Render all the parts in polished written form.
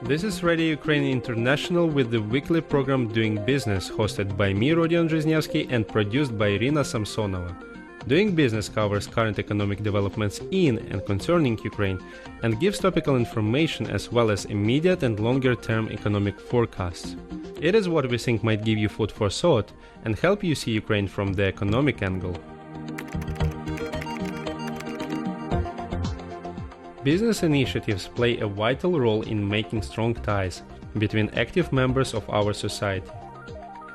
This is Radio Ukraine International with the weekly program Doing Business, hosted by me, Rodion Żyzniewski, and produced by Irina Samsonova. Doing Business covers current economic developments in and concerning Ukraine and gives topical information as well as immediate and longer-term economic forecasts. It is what we think might give you food for thought and help you see Ukraine from the economic angle. Business initiatives play a vital role in making strong ties between active members of our society.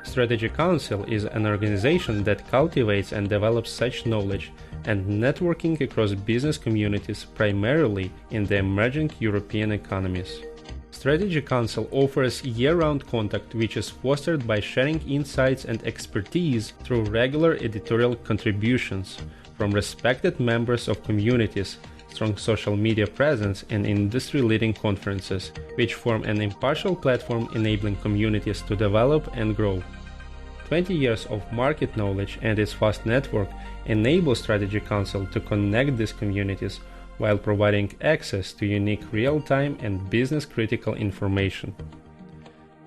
Strategy Council is an organization that cultivates and develops such knowledge and networking across business communities primarily in the emerging European economies. Strategy Council offers year-round contact which is fostered by sharing insights and expertise through regular editorial contributions from respected members of communities, strong social media presence, and industry-leading conferences, which form an impartial platform enabling communities to develop and grow. 20 years of market knowledge and its vast network enable Strategy Council to connect these communities while providing access to unique real-time and business-critical information.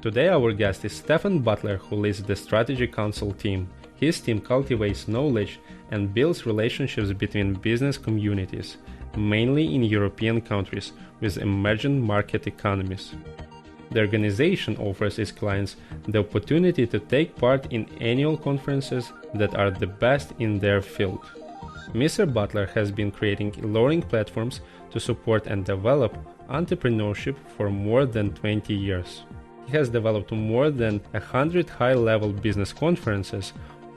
Today our guest is Stívен Batler, who leads the Strategy Council team. His team cultivates knowledge and builds relationships between business communities, mainly in European countries with emerging market economies. The organization offers its clients the opportunity to take part in annual conferences that are the best in their field. Mr. Butler has been creating learning platforms to support and develop entrepreneurship for more than 20 years. He has developed more than 100 high-level business conferences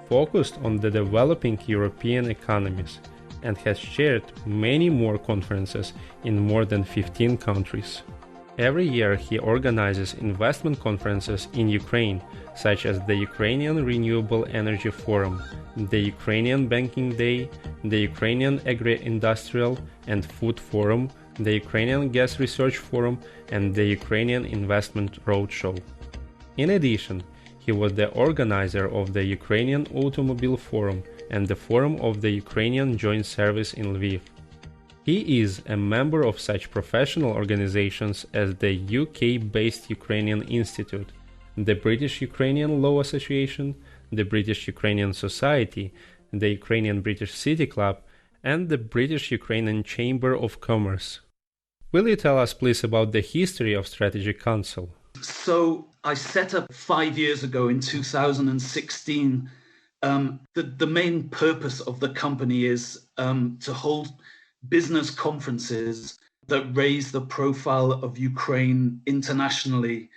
focused on the developing European economies and has chaired many more conferences in more than 15 countries. Every year he organizes investment conferences in Ukraine, such as the Ukrainian Renewable Energy Forum, the Ukrainian Banking Day, the Ukrainian Agri-Industrial and Food Forum, the Ukrainian Gas Research Forum, and the Ukrainian Investment Roadshow. In addition, he was the organizer of the Ukrainian Automobile Forum and the Forum of the Ukrainian Joint Service in Lviv. He is a member of such professional organizations as the UK-based Ukrainian Institute, the British Ukrainian Law Association, the British Ukrainian Society, the Ukrainian British City Club, and the British Ukrainian Chamber of Commerce. Will you tell us please about the history of Strategy Council? So I set up 5 years ago in 2016. The main purpose of the company is to hold business conferences that raise the profile of Ukraine internationally,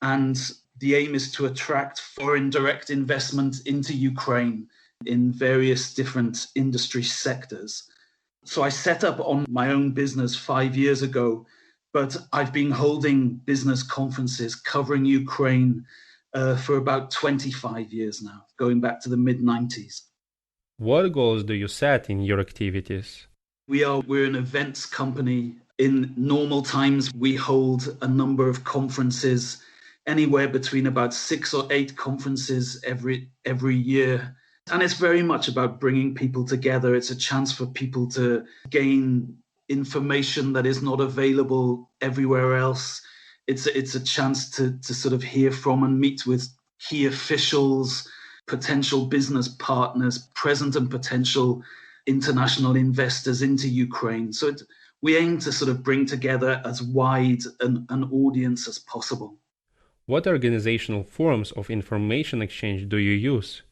and the aim is to attract foreign direct investment into Ukraine in various different industry sectors. So I set up on my own business 5 years ago, but I've been holding business conferences covering Ukraine for about 25 years now, going back to the mid-90s. What goals do you set in your activities? We're an events company. In normal times, we hold a number of conferences, anywhere between about 6 or 8 conferences every year. And it's very much about bringing people together. It's a chance for people to gain information that is not available everywhere else. It's a chance to sort of hear from and meet with key officials, potential business partners, present and potential international investors into Ukraine. So we aim to sort of bring together as wide an audience as possible. What organizational forms of information exchange do you use?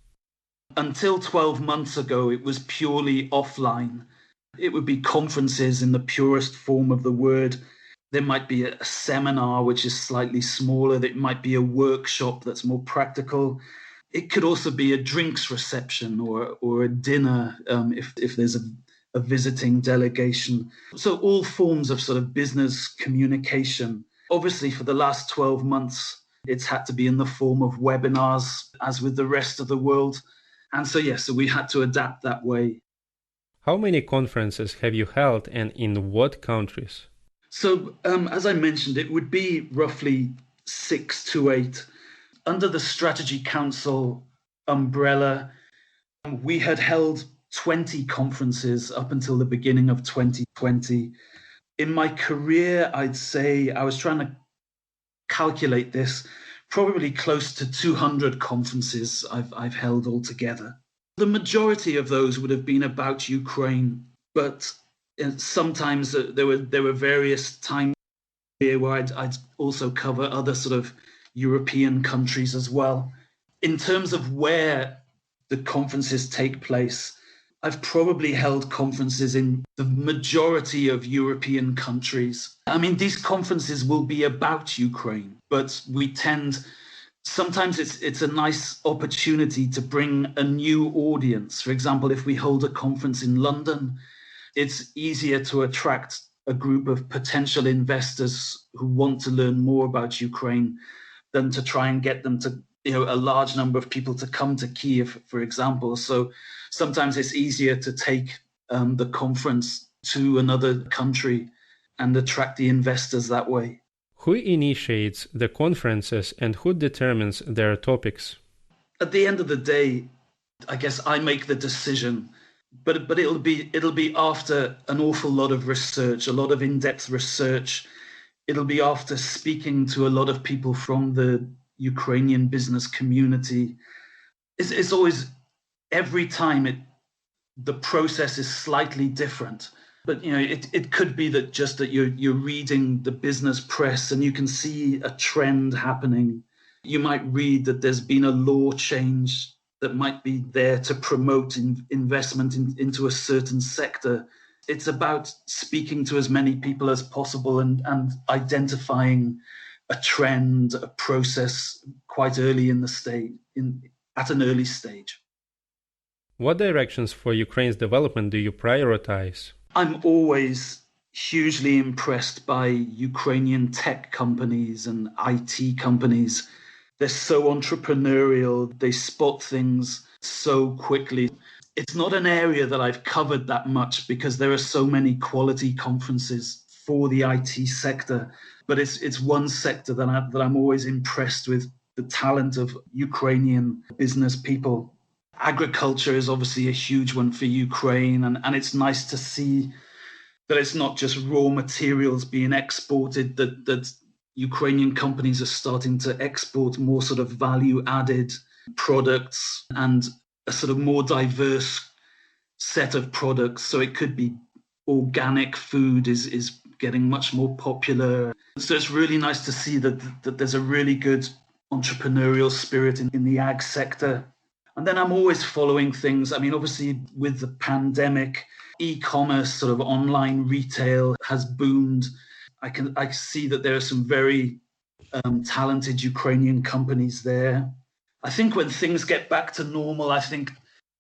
Until 12 months ago, it was purely offline. It would be conferences in the purest form of the word. There might be a seminar, which is slightly smaller. There might be a workshop that's more practical. It could also be a drinks reception or a dinner if there's a visiting delegation. So all forms of sort of business communication. Obviously, for the last 12 months, it's had to be in the form of webinars, as with the rest of the world. And so, yes, so we had to adapt that way. How many conferences have you held and in what countries? So, as I mentioned, it would be roughly 6 to 8. Under the Strategy Council umbrella, we had held 20 conferences up until the beginning of 2020. In my career, I'd say I was trying to calculate this, probably close to 200 conferences I've held altogether. The majority of those would have been about Ukraine, but sometimes there were various times here where I'd also cover other sort of European countries as well. In terms of where the conferences take place, I've probably held conferences in the majority of European countries. I mean, these conferences will be about Ukraine, but sometimes it's a nice opportunity to bring a new audience. For example, if we hold a conference in London, it's easier to attract a group of potential investors who want to learn more about Ukraine than to try and get them to, a large number of people to come to Kiev, for example. So sometimes it's easier to take the conference to another country and attract the investors that way. Who initiates the conferences and who determines their topics? At the end of the day, I guess I make the decision, but it'll be after an awful lot of research, a lot of in-depth research. It'll be after speaking to a lot of people from the Ukrainian business community. It's always, every time the process is slightly different. But it could be that you're reading the business press and you can see a trend happening. You might read that there's been a law change that might be there to promote investment into a certain sector. It's about speaking to as many people as possible and identifying a trend, a process quite early in the stage, at an early stage. What directions for Ukraine's development do you prioritize? I'm always hugely impressed by Ukrainian tech companies and IT companies. They're so entrepreneurial. They spot things so quickly. It's not an area that I've covered that much because there are so many quality conferences for the IT sector. But it's one sector that I'm always impressed with, the talent of Ukrainian business people. Agriculture is obviously a huge one for Ukraine, and it's nice to see that it's not just raw materials being exported, that Ukrainian companies are starting to export more sort of value-added products and a sort of more diverse set of products. So it could be organic food is getting much more popular. So it's really nice to see that there's a really good entrepreneurial spirit in the ag sector. And then I'm always following things. I mean, obviously, with the pandemic, e-commerce, sort of online retail has boomed. I see that there are some very talented Ukrainian companies there. I think when things get back to normal, I think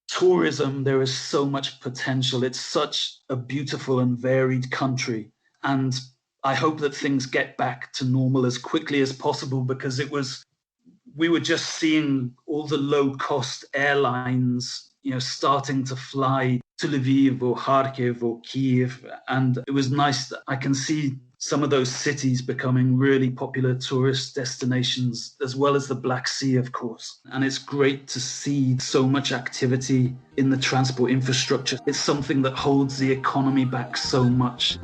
tourism, there is so much potential. It's such a beautiful and varied country. And I hope that things get back to normal as quickly as possible, because we were just seeing all the low-cost airlines, starting to fly to Lviv or Kharkiv or Kiev. And it was nice that I can see some of those cities becoming really popular tourist destinations, as well as the Black Sea, of course. And it's great to see so much activity in the transport infrastructure. It's something that holds the economy back so much.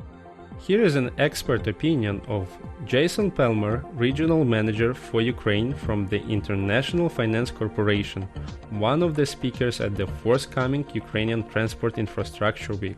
Here is an expert opinion of Jason Pelmer, Regional Manager for Ukraine from the International Finance Corporation, one of the speakers at the forthcoming Ukrainian Transport Infrastructure Week.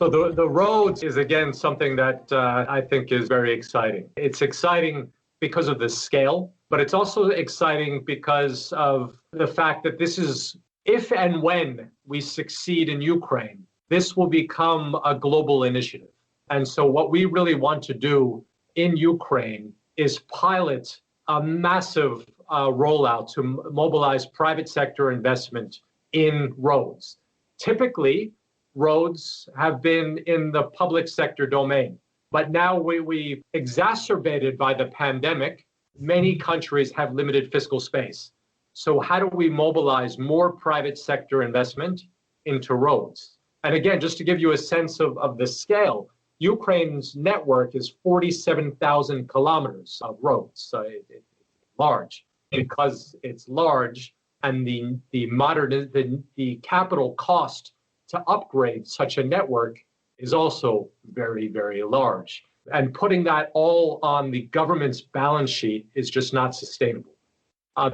So the roads is, again, something that I think is very exciting. It's exciting because of the scale, but it's also exciting because of the fact that this is, if and when we succeed in Ukraine, this will become a global initiative. And so what we really want to do in Ukraine is pilot a massive rollout to mobilize private sector investment in roads. Typically, roads have been in the public sector domain, but now we exacerbated by the pandemic, many countries have limited fiscal space. So how do we mobilize more private sector investment into roads? And again, just to give you a sense of the scale, Ukraine's network is 47,000 kilometers of roads. So it's large. Because it's large, and the capital cost to upgrade such a network is also very, very large. And putting that all on the government's balance sheet is just not sustainable.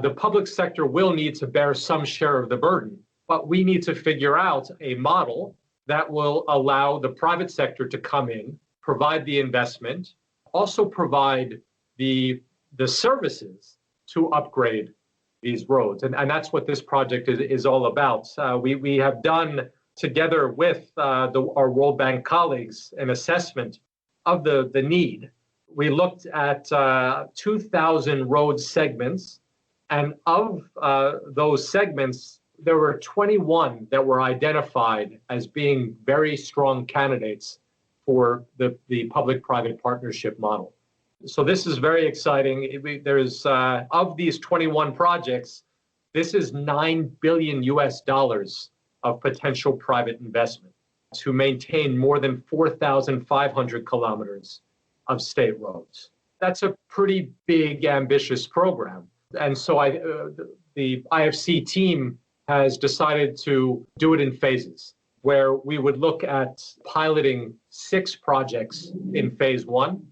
The public sector will need to bear some share of the burden, but we need to figure out a model that will allow the private sector to come in, provide the investment, also provide the services to upgrade these roads. And that's what this project is all about. We have done, together with our World Bank colleagues, an assessment of the need. We looked at 2,000 road segments, and of those segments, there were 21 that were identified as being very strong candidates for the public-private partnership model. So this is very exciting. There's of these 21 projects, this is $9 billion of potential private investment to maintain more than 4,500 kilometers of state roads. That's a pretty big, ambitious program. And so the IFC team has decided to do it in phases, where we would look at piloting 6 projects in phase 1.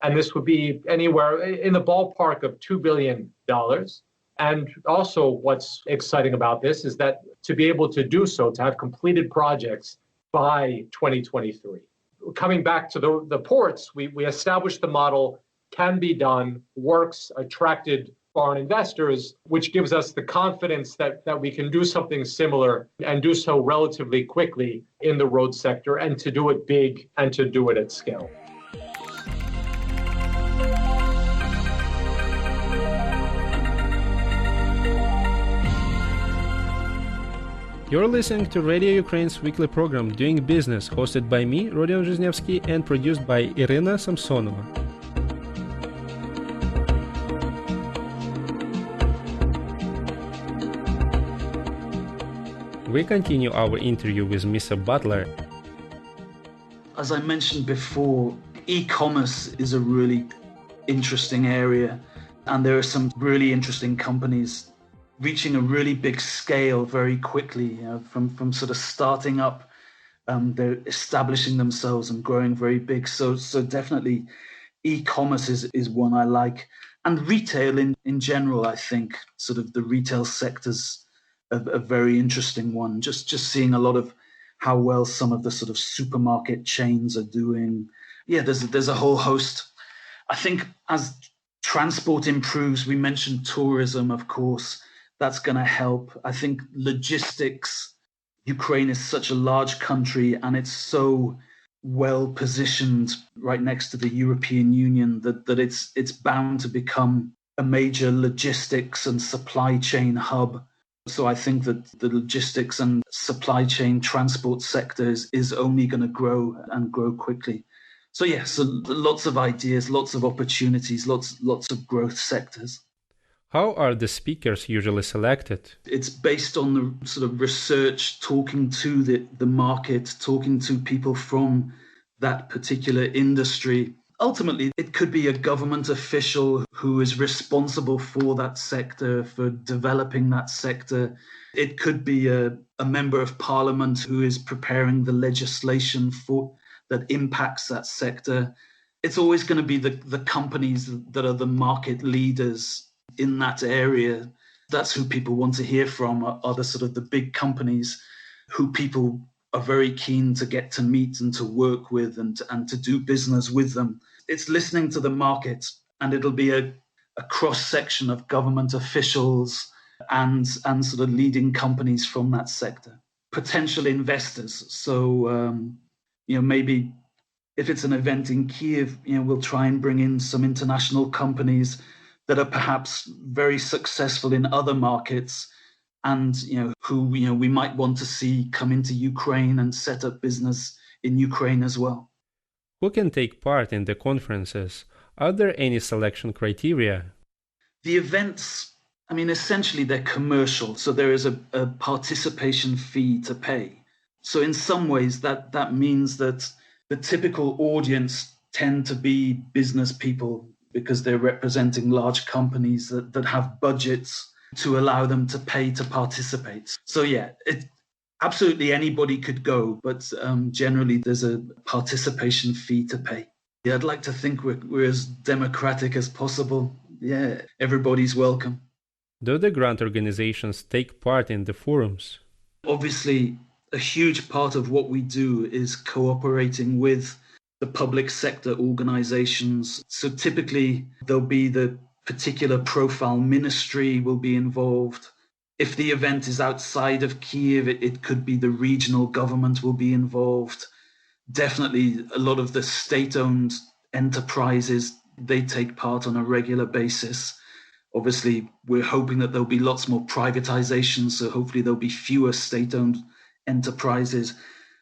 And this would be anywhere in the ballpark of $2 billion. And also what's exciting about this is that to be able to do so, to have completed projects by 2023. Coming back to the ports, we established the model, can be done, works, attracted foreign investors, which gives us the confidence that we can do something similar and do so relatively quickly in the road sector, and to do it big and to do it at scale. You're listening to Radio Ukraine's weekly program Doing Business, hosted by me, Rodion Жизневский, and produced by Irina Samsonova. We continue our interview with Mr. Butler. As I mentioned before, e-commerce is a really interesting area, and there are some really interesting companies reaching a really big scale very quickly, from sort of starting up, they're establishing themselves and growing very big. So definitely e-commerce is one I like. And retail in general, I think sort of the retail sector's a very interesting one. Just seeing a lot of how well some of the sort of supermarket chains are doing. Yeah, there's a whole host. I think as transport improves, we mentioned tourism, of course, that's going to help. I think logistics, Ukraine is such a large country and it's so well positioned right next to the European Union that it's bound to become a major logistics and supply chain hub. So I think that the logistics and supply chain transport sector is only going to grow and grow quickly. So yeah, so lots of ideas, lots of opportunities, lots of growth sectors. How are the speakers usually selected? It's based on the sort of research, talking to the market, talking to people from that particular industry. Ultimately, it could be a government official who is responsible for that sector, for developing that sector. It could be a member of parliament who is preparing the legislation that impacts that sector. It's always going to be the companies that are the market leaders in that area. That's who people want to hear from, are the sort of the big companies who people are very keen to get to meet and to work with and to do business with them. It's listening to the market, and it'll be a cross-section of government officials and sort of leading companies from that sector. Potential investors. So, maybe if it's an event in Kyiv, we'll try and bring in some international companies that are perhaps very successful in other markets, and who we might want to see come into Ukraine and set up business in Ukraine as well. Who can take part in the conferences? Are there any selection criteria? The events, essentially they're commercial, so there is a participation fee to pay. So in some ways that means that the typical audience tend to be business people, because they're representing large companies that have budgets to allow them to pay to participate. So yeah, absolutely anybody could go, but generally there's a participation fee to pay. Yeah, I'd like to think we're as democratic as possible. Yeah, everybody's welcome. Do the grant organizations take part in the forums? Obviously, a huge part of what we do is cooperating with the public sector organizations. So typically, there'll be the particular profile ministry will be involved. If the event is outside of Kyiv, it could be the regional government will be involved. Definitely a lot of the state-owned enterprises, they take part on a regular basis. Obviously, we're hoping that there'll be lots more privatization, so hopefully there'll be fewer state-owned enterprises.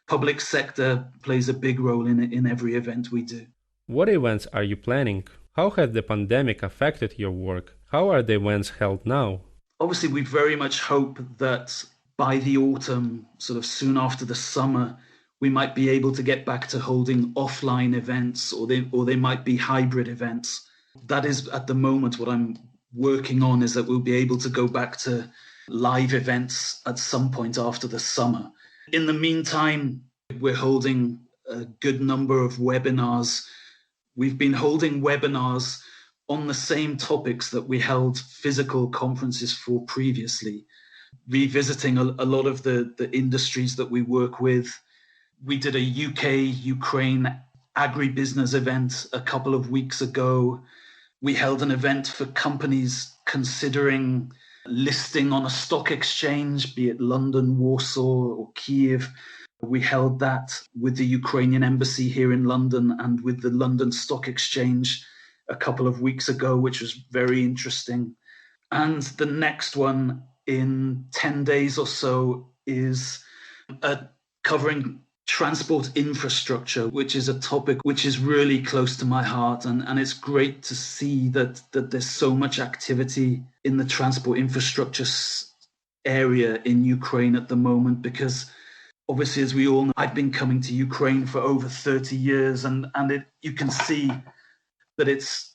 Public sector plays a big role in every event we do. What events are you planning? How has the pandemic affected your work? How are the events held now? Obviously, we very much hope that by the autumn, sort of soon after the summer, we might be able to get back to holding offline events, or they might be hybrid events. That is at the moment what I'm working on, is that we'll be able to go back to live events at some point after the summer. In the meantime, we're holding a good number of webinars. We've been holding webinars on the same topics that we held physical conferences for previously, revisiting a lot of the industries that we work with. We did a UK-Ukraine agribusiness event a couple of weeks ago. We held an event for companies considering listing on a stock exchange, be it London, Warsaw, or Kyiv. We held that with the Ukrainian embassy here in London and with the London Stock Exchange a couple of weeks ago, which was very interesting. And the next one in 10 days or so is covering transport infrastructure, which is a topic which is really close to my heart. And it's great to see that there's so much activity in the transport infrastructure area in Ukraine at the moment, because obviously, as we all know, I've been coming to Ukraine for over 30 years, and you can see that it's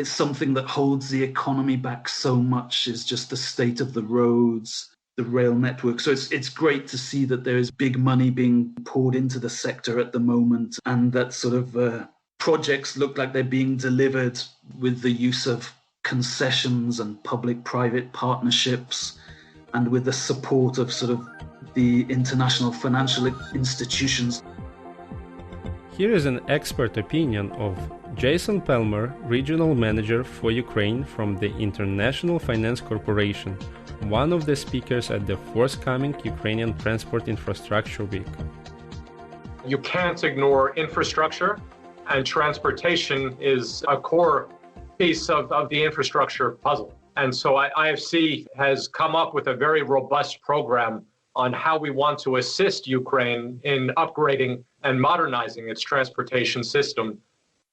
something that holds the economy back so much, is just the state of the roads, the rail network. So it's great to see that there is big money being poured into the sector at the moment, and that sort of projects look like they're being delivered with the use of concessions and public-private partnerships, and with the support of sort of the international financial institutions. Here is an expert opinion of Jason Pelmer, Regional Manager for Ukraine from the International Finance Corporation, one of the speakers at the forthcoming Ukrainian Transport Infrastructure Week. You can't ignore infrastructure, and transportation is a core piece of the infrastructure puzzle. And so IFC has come up with a very robust program on how we want to assist Ukraine in upgrading and modernizing its transportation system,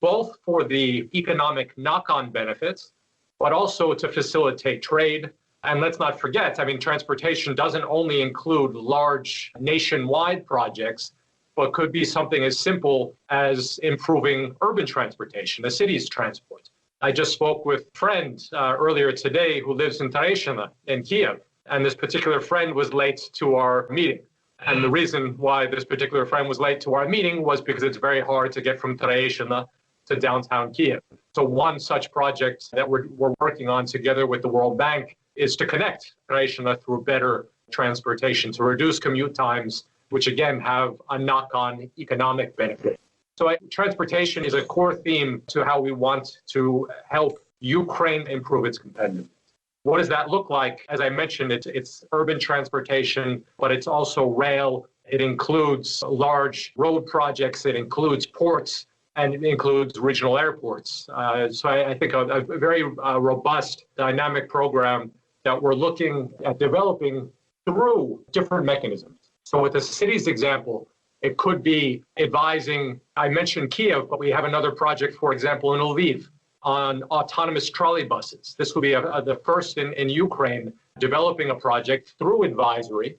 both for the economic knock-on benefits, but also to facilitate trade. And let's not forget, transportation doesn't only include large nationwide projects, but could be something as simple as improving urban transportation, the city's transport. I just spoke with a friend earlier today who lives in Tareishina in Kyiv, and this particular friend was late to our meeting. And the reason why this particular friend was late to our meeting was because it's very hard to get from Tareishina to downtown Kyiv. So one such project that we're working on together with the World Bank is to connect Tareishina through better transportation, to reduce commute times, which again have a knock-on economic benefit. So transportation is a core theme to how we want to help Ukraine improve its competitiveness. What does that look like? As I mentioned, it's urban transportation, but it's also rail. It includes large road projects. It includes ports, and it includes regional airports. So I think a very robust, dynamic program that we're looking at developing through different mechanisms. So with the city's example, it could be advising, I mentioned Kyiv, but we have another project, for example, in Lviv on autonomous trolley buses. This will be the first in Ukraine developing a project through advisory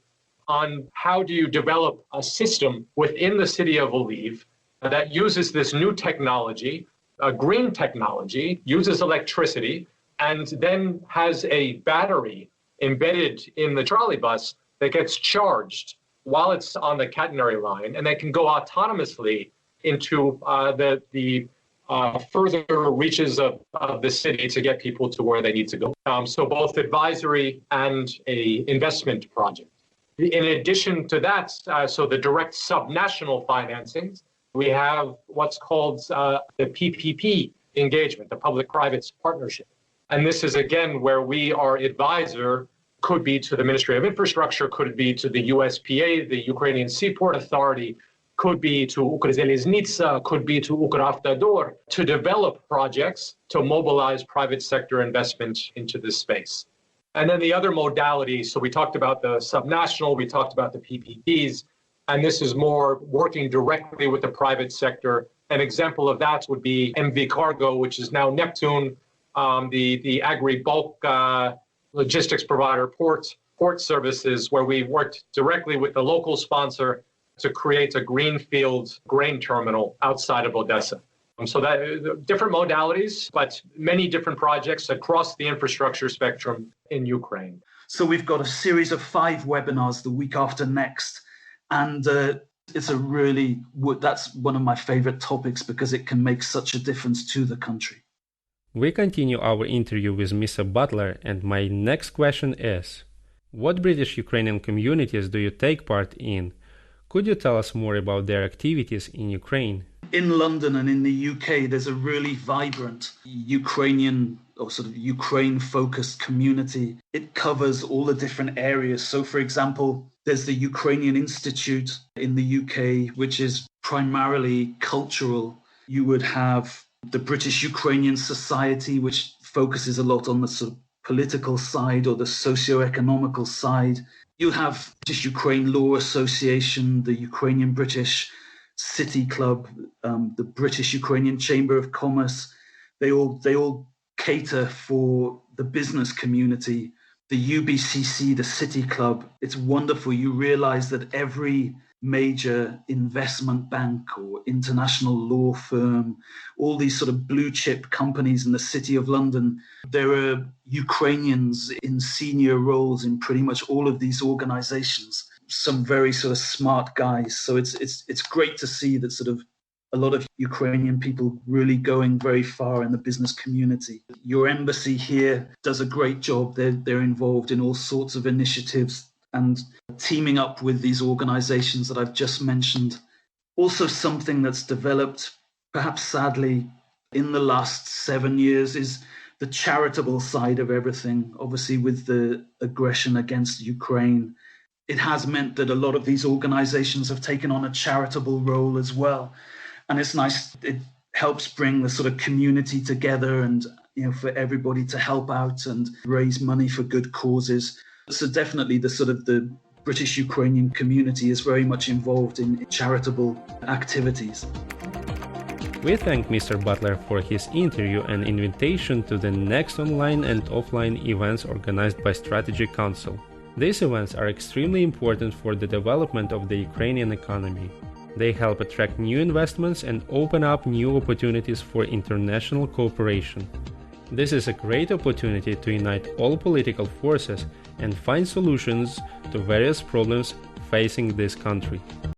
on how do you develop a system within the city of Lviv that uses this new technology, a green technology, uses electricity, and then has a battery embedded in the trolley bus that gets charged while it's on the catenary line, and they can go autonomously into the further reaches of the city to get people to where they need to go. So both advisory and a investment project. In addition to that, so the direct subnational financings, we have what's called the PPP engagement, the public-private partnership. And this is, again, where we are advisor, could be to the Ministry of Infrastructure, could be to the USPA, the Ukrainian Seaport Authority, could be to Ukrzheleznica, could be to Ukravtodor, to develop projects to mobilize private sector investment into this space. And then the other modalities, so we talked about the subnational, we talked about the PPPs, and this is more working directly with the private sector. An example of that would be MV Cargo, which is now Neptune, the agri-bulk logistics provider, port services, where we worked directly with the local sponsor to create a greenfield grain terminal outside of Odessa. So that different modalities, but many different projects across the infrastructure spectrum in Ukraine. So we've got a series of 5 webinars the week after next. And it's that's one of my favorite topics because it can make such a difference to the country. We continue our interview with Mr. Butler, and my next question is, what British-Ukrainian communities do you take part in? Could you tell us more about their activities in Ukraine? In London and in the UK, there's a really vibrant Ukrainian or sort of Ukraine-focused community. It covers all the different areas. So, for example, there's the Ukrainian Institute in the UK, which is primarily cultural. You would have the British-Ukrainian Society, which focuses a lot on the sort of political side or the socio-economical side. You have British Ukraine Law Association, the Ukrainian British City Club, the British Ukrainian Chamber of Commerce. They all cater for the business community. The UBCC, the City Club. It's wonderful. You realize that every major investment bank or international law firm, all these sort of blue chip companies in the City of London, there are Ukrainians in senior roles in pretty much all of these organizations, some very sort of smart guys. So it's great to see that sort of a lot of Ukrainian people really going very far in the business community. Your embassy here does a great job. They're involved in all sorts of initiatives and teaming up with these organizations that I've just mentioned. Also, something that's developed, perhaps sadly, in the last 7 years is the charitable side of everything. Obviously, with the aggression against Ukraine, it has meant that a lot of these organizations have taken on a charitable role as well. And it's nice, it helps bring the sort of community together and, for everybody to help out and raise money for good causes. So definitely the British Ukrainian community is very much involved in charitable activities. We thank Mr. Butler for his interview and invitation to the next online and offline events organized by Strategy Council. These events are extremely important for the development of the Ukrainian economy. They help attract new investments and open up new opportunities for international cooperation. This is a great opportunity to unite all political forces and find solutions to various problems facing this country.